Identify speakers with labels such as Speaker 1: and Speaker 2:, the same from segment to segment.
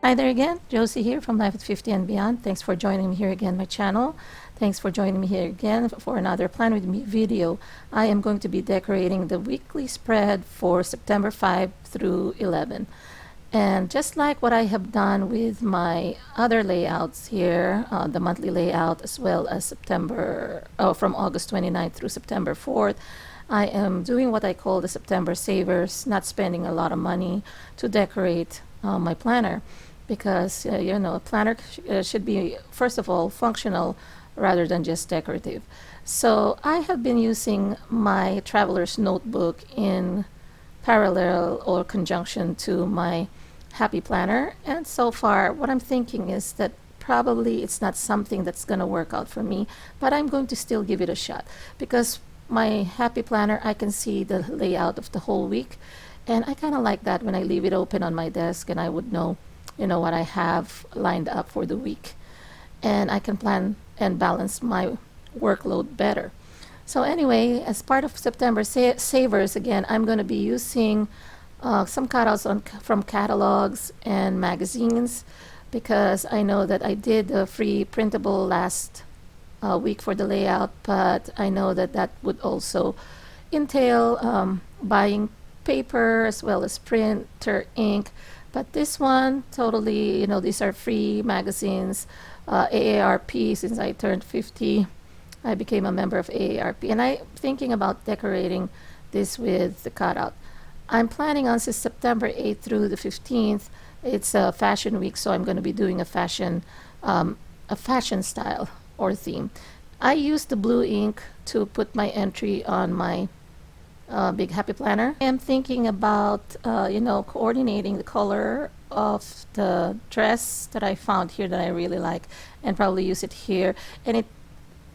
Speaker 1: Hi there again, Josie here from Life at 50 and Beyond. Thanks for joining me here again, my channel. Thanks for joining me here again for another Plan With Me video. I am going to be decorating the weekly spread for September 5 through 11. And just like what I have done with my other layouts here, the monthly layout as well as from August 29th through September 4th, I am doing what I call the September savers, not spending a lot of money to decorate my planner. Because a planner should be, first of all, functional rather than just decorative. So I have been using my traveler's notebook in parallel or conjunction to my happy planner, and so far what I'm thinking is that probably it's not something that's going to work out for me, but I'm going to still give it a shot, because my happy planner, I can see the layout of the whole week, and I kind of like that when I leave it open on my desk and I would know what I have lined up for the week, and I can plan and balance my workload better. So anyway, as part of September savers, again, I'm going to be using some cutouts from catalogs and magazines, because I know that I did a free printable last week for the layout, but I know that that would also entail buying paper as well as printer ink. But this one, totally, these are free magazines, AARP. Since I turned 50, I became a member of AARP. And I'm thinking about decorating this with the cutout. I'm planning on September 8th through the 15th. It's a fashion week, so I'm going to be doing a fashion style or theme. I used the blue ink to put my entry on my big happy planner. I am thinking about coordinating the color of the dress that I found here that I really like, and probably use it here, and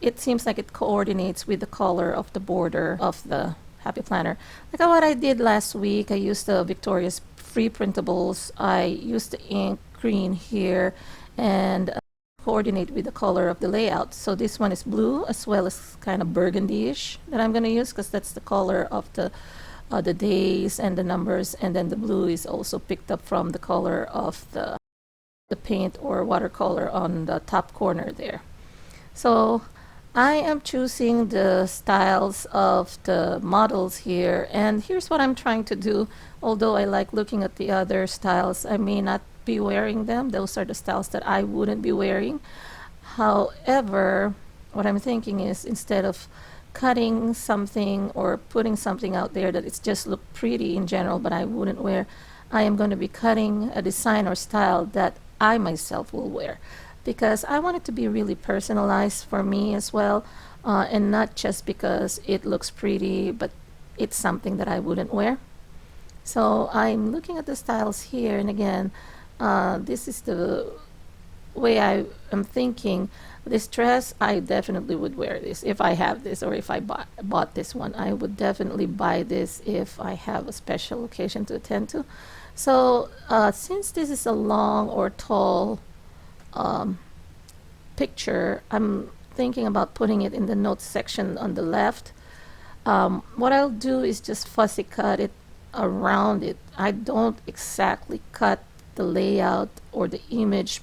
Speaker 1: it seems like it coordinates with the color of the border of the happy planner. Like what I did last week, I used the Victoria's free printables. I used the ink green here and coordinate with the color of the layout. So this one is blue as well as kind of burgundy-ish that I'm going to use, because that's the color of the days and the numbers, and then the blue is also picked up from the color of the paint or watercolor on the top corner there. So I am choosing the styles of the models here, and here's what I'm trying to do. Although I like looking at the other styles, I may not be wearing them. Those are the styles that I wouldn't be wearing. However, what I'm thinking is, instead of cutting something or putting something out there that it's just look pretty in general but I wouldn't wear, I am going to be cutting a design or style that I myself will wear, because I want it to be really personalized for me as well, and not just because it looks pretty, but it's something that I wouldn't wear. So I'm looking at the styles here, and again, this is the way I am thinking. This dress, I definitely would wear this if I have this, or if I bought this one. I would definitely buy this if I have a special occasion to attend to. So since this is a long or tall picture, I'm thinking about putting it in the notes section on the left. What I'll do is just fussy cut it around it. I don't exactly cut the layout or the image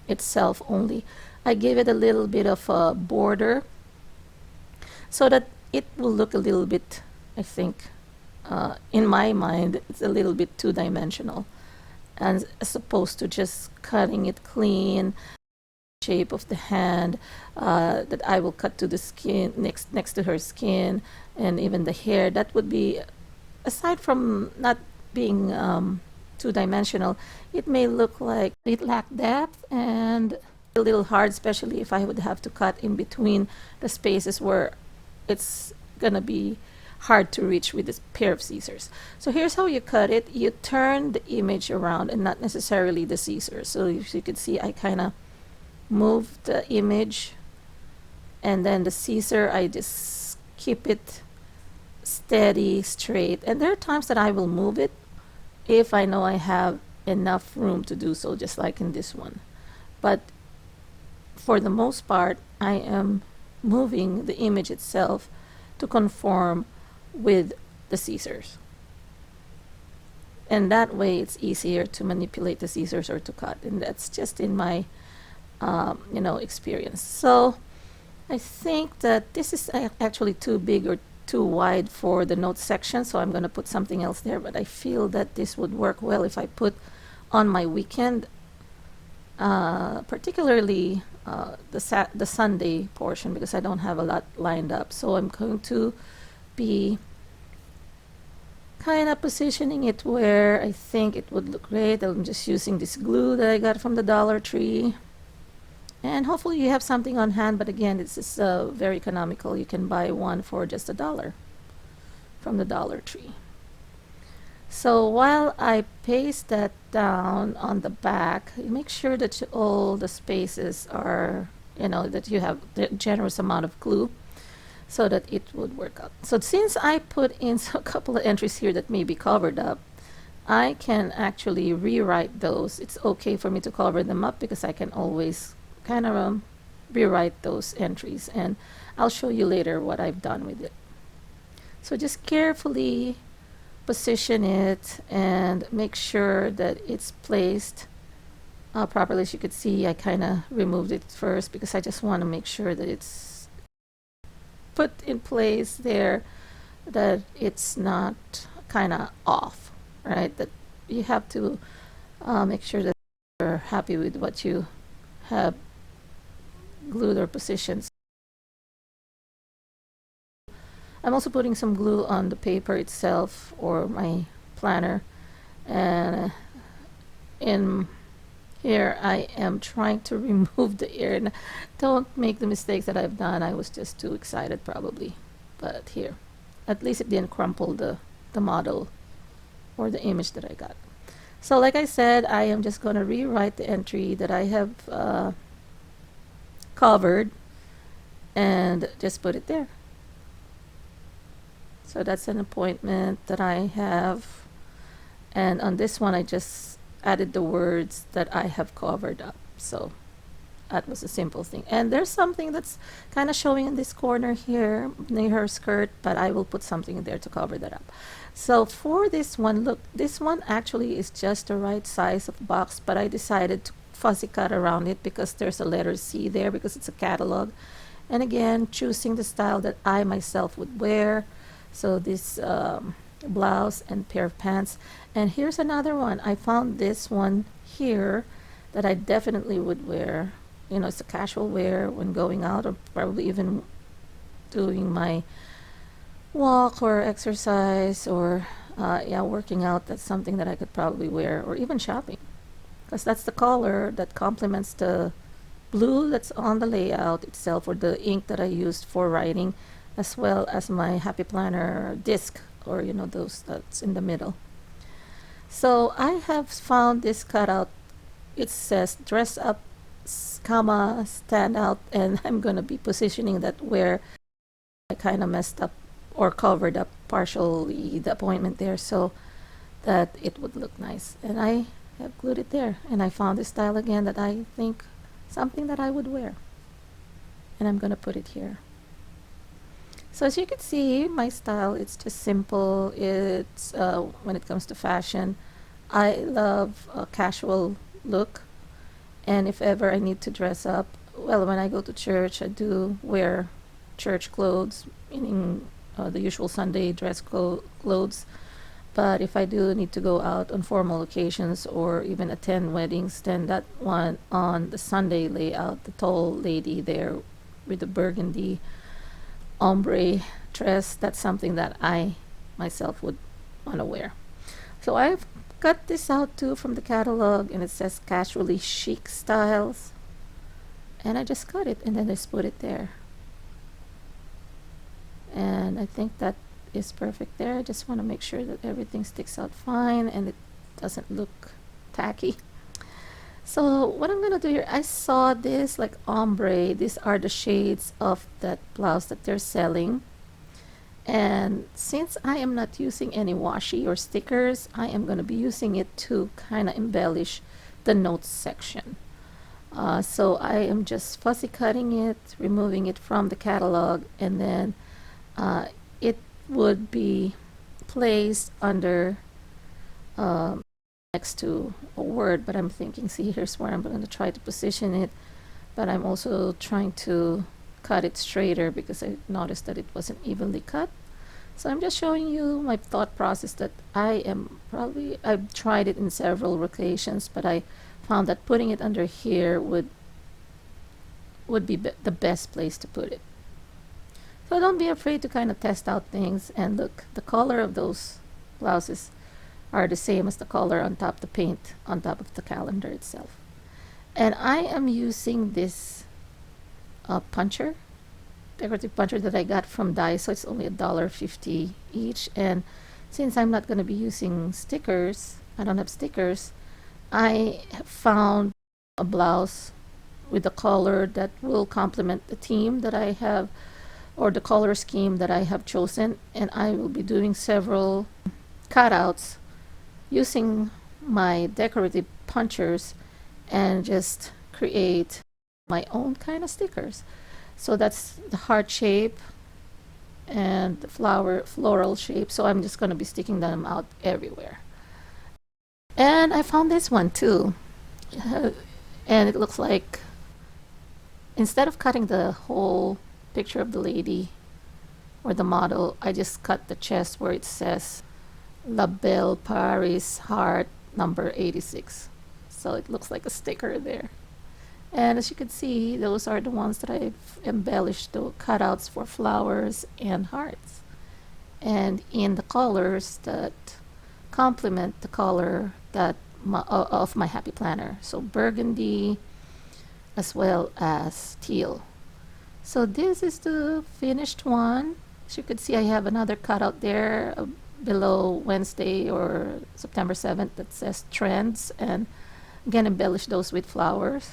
Speaker 1: itself only. I give it a little bit of a border so that it will look a little bit, I think, in my mind, it's a little bit two-dimensional, and as opposed to just cutting it clean, shape of the hand that I will cut to the skin, next to her skin, and even the hair. That would be, aside from not being two-dimensional, it may look like it lacked depth and a little hard, especially if I would have to cut in between the spaces where it's gonna be hard to reach with this pair of scissors. So here's how you cut it. You turn the image around and not necessarily the scissors. So as you can see, I kind of move the image, and then the scissor, I just keep it steady, straight. And there are times that I will move it if I know I have enough room to do so, just like in this one. But for the most part, I am moving the image itself to conform with the scissors. and that way it's easier to manipulate the scissors or to cut, and that's just in my experience. So I think that this is actually too big or too wide for the notes section, so I'm going to put something else there, but I feel that this would work well if I put on my weekend, particularly the Sunday portion, because I don't have a lot lined up. So I'm going to be kind of positioning it where I think it would look great. I'm just using this glue that I got from the Dollar Tree. And hopefully you have something on hand, but again, this is very economical. You can buy one for just $1 from the Dollar Tree. So while I paste that down on the back, make sure that all the spaces are, that you have the generous amount of glue so that it would work out. So since I put in a couple of entries here that may be covered up, I can actually rewrite those. It's okay for me to cover them up because I can always kind of rewrite those entries, and I'll show you later what I've done with it. So just carefully position it and make sure that it's placed properly. As you could see, I kind of removed it first because I just want to make sure that it's put in place there, that it's not kind of off, right? That you have to make sure that you're happy with what you have glued or positioned. I'm also putting some glue on the paper itself or my planner, and in here I am trying to remove the air, and don't make the mistakes that I've done. I was just too excited probably, but here at least it didn't crumple the model or the image that I got. So like I said, I am just going to rewrite the entry that I have covered and just put it there. So that's an appointment that I have, and on this one I just added the words that I have covered up. So that was a simple thing, and there's something that's kind of showing in this corner here near her skirt, but I will put something there to cover that up. So for this one, look, this one actually is just the right size of box, but I decided to fussy cut around it because there's a letter C there because it's a catalog, and again choosing the style that I myself would wear. So this blouse and pair of pants. And here's another one. I found this one here that I definitely would wear. It's a casual wear when going out, or probably even doing my walk or exercise, or working out. That's something that I could probably wear, or even shopping, because that's the color that complements the blue that's on the layout itself, or the ink that I used for writing, as well as my Happy Planner disc, or those that's in the middle. So I have found this cutout. It says dress up, comma, stand out, and I'm going to be positioning that where I kind of messed up or covered up partially the appointment there, so that it would look nice. And I have glued it there, and I found this style again that I think something that I would wear, and I'm going to put it here. So as you can see, my style, it's just simple. It's when it comes to fashion, I love a casual look, and if ever I need to dress up, well, when I go to church, I do wear church clothes, meaning the usual Sunday dress clothes. But if I do need to go out on formal occasions or even attend weddings, then that one on the Sunday layout, the tall lady there with the burgundy ombre dress, that's something that I myself would want to wear. So I've cut this out too from the catalog, and it says casually chic styles, and I just cut it and then just put it there, and I think that is perfect there. I just want to make sure that everything sticks out fine and it doesn't look tacky. So what I'm gonna do here, I saw this like ombre. These are the shades of that blouse that they're selling. And since I am not using any washi or stickers, I am gonna be using it to kind of embellish the notes section. So I am just fussy cutting it, removing it from the catalog, and then it would be placed under next to a word, but I'm thinking, see, here's where I'm going to try to position it, but I'm also trying to cut it straighter because I noticed that it wasn't evenly cut. So I'm just showing you my thought process that I've tried it in several occasions, but I found that putting it under here would be the best place to put it. So don't be afraid to kind of test out things. And look, the color of those blouses are the same as the color on top, the paint on top of the calendar itself. And I am using this puncher, decorative puncher that I got from Daiso. It's only $1.50 each. And since I'm not going to be using stickers, I don't have stickers, I found a blouse with a color that will complement the theme that I have, or the color scheme that I have chosen. And I will be doing several cutouts using my decorative punchers and just create my own kind of stickers. So that's the heart shape and the floral shape. So I'm just going to be sticking them out everywhere. And I found this one too. And it looks like, instead of cutting the whole picture of the lady or the model, I just cut the chest where it says La Belle Paris Heart number 86. So it looks like a sticker there. And as you can see, those are the ones that I've embellished, the cutouts for flowers and hearts. And in the colors that complement the color that of my happy planner. So burgundy as well as teal. So this is the finished one. As you can see, I have another cutout there below Wednesday or September 7th that says trends, and again embellish those with flowers.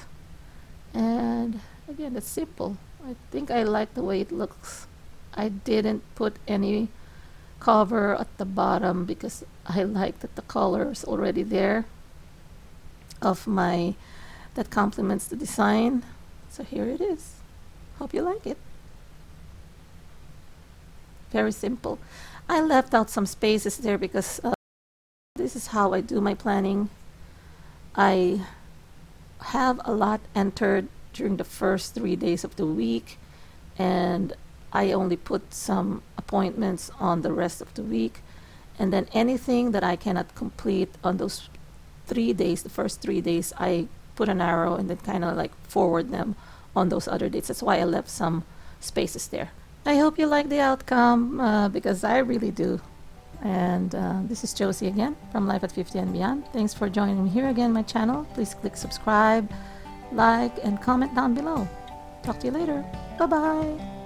Speaker 1: And again, it's simple. I think I like the way it looks. I didn't put any cover at the bottom because I like that the color is already there of that complements the design. So here it is. Hope you like it. Very simple. I left out some spaces there because this is how I do my planning. I have a lot entered during the first 3 days of the week, and I only put some appointments on the rest of the week. And then anything that I cannot complete on those 3 days, the first 3 days, I put an arrow and then kind of like forward them on those other dates. That's why I left some spaces there. I hope you like the outcome because I really do. And this is Josie again from Life at 50 and Beyond. Thanks for joining me here again, my channel. Please click subscribe, like, and comment down below. Talk to you later. Bye-bye.